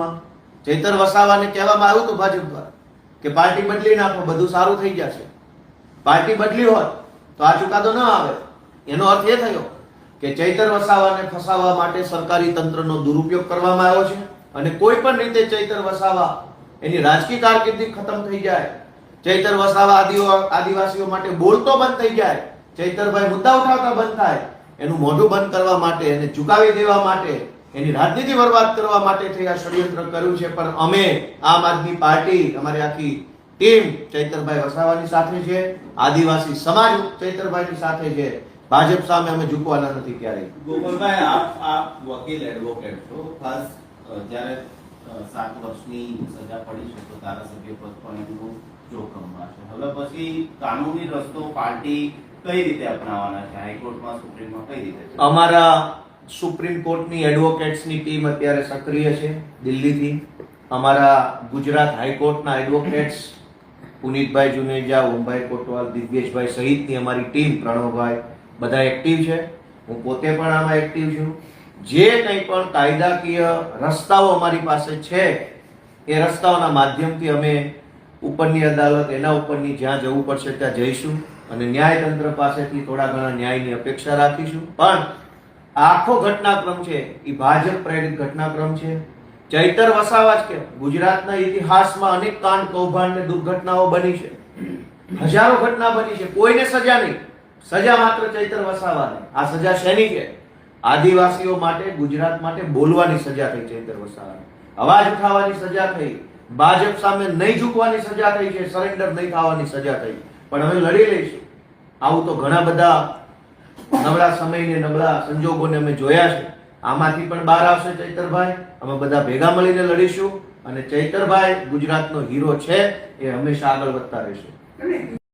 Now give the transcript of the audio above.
વધુમાં ચૈતર વસાવાને કહેવામાં આવ્યું હતું ભાજપ દ્વારા કે પાર્ટી બદલી નાખો, બધું સારું થઈ જશે. પાર્ટી બદલી હોત તો આ ચુકાદો ન આવે. એનો અર્થ એ થયો કે ચૈતર વસાવાને ફસાવવા માટે સરકારી તંત્રનો દુરુપયોગ કરવામાં આવ્યો છે અને કોઈ પણ રીતે ચૈતર વસાવા એની રાજકીય કારકિર્દી ખતમ થઈ જાય, ચૈતર વસાવા આદિવાસીઓ માટે બોલતો બંધ થઈ જાય, ચૈતરભાઈ મુદ્દા ઉઠાવતા બંધ થાય, એનું મોઢું બંધ કરવા માટે, એને ઝુકાવી દેવા માટે, એની રાજનીતિ બરબાદ કરવા માટે થઈ આ ષડયંત્ર કર્યું છે. પણ અમે આમ આદમી પાર્ટી, અમારી આખી ટીમ ચૈતરભાઈ વસાવાની સાથે છે, આદિવાસી સમાજ ચૈતરભાઈની સાથે છે. ભાજપ સામે અમે ઝૂકવાના નથી ક્યારેય. ગોપાલભાઈ, આપ વકીલ એડવોકેટ છો, ખાસ જ્યારે 7 વર્ષની સજા પડી છે તો ધારાસભ્ય પદ પણ એમનું જોખમમાં છે. હવે પછી કાનૂની રસ્તો પાર્ટી કઈ રીતે અપનાવવાના છે? હાઈકોર્ટમાં, સુપ્રીમમાં કઈ રીતે? અમારા સુપ્રીમ કોર્ટની એડવોકેટ્સની ટીમ અત્યારે સક્રિય છે દિલ્હીથી. અમારા ગુજરાત હાઈકોર્ટના એડવોકેટ્સ પુનિતભાઈ જુનેજા, ઓમભાઈ કોટવાલ, દિવ્યેશભાઈ સહિતની અમારી ટીમ, પ્રણવભાઈ, બધા એક્ટિવ છે. હું પોતે પણ આમાં એક્ટિવ છું. જે કંઈ પણ કાયદાકીય રસ્તાઓ અમારી પાસે છે એ રસ્તાઓના માધ્યમથી અમે ઉપરની અદાલત, એના ઉપરની જ્યાં જવું પડશે ત્યાં જઈશું અને ન્યાયતંત્ર પાસેથી થોડા ઘણા ન્યાયની અપેક્ષા રાખીશું. પણ આખો ઘટનાક્રમ છે એ ભાજપ પ્રેરિત ઘટનાક્રમ છે. ચૈતર વસાવા જ કે ગુજરાતના ઇતિહાસમાં અનેક કાંડ, કૌભાંડ ને દુર્ઘટનાઓ બની છે, હજારો ઘટના બની છે, કોઈને સજા નહીં. સજા માત્ર ચૈતર વસાવાને. આ સજા શેની છે? આદિવાસીઓ માટે, ગુજરાત માટે બોલવાની સજા થઈ ચૈતર વસાવાને, અવાજ ઉઠાવવાની સજા થઈ, ભાજપ સામે નહીં ઝૂકવાની સજા થઈ છે, સરેન્ડર નહીં થવાની સજા થઈ. પણ અમે લડી લઈશું. આવું તો ઘણા બધા નબળા સમયને, નબળા સંજોગોને અમે જોયા છે. આમાંથી પણ બહાર આવશે ચૈતરભાઈ. અમે બધા ભેગા મળીને લડીશું અને ચૈતરભાઈ ગુજરાતનો હીરો છે, એ હંમેશા આગળ વધતા રહેશે.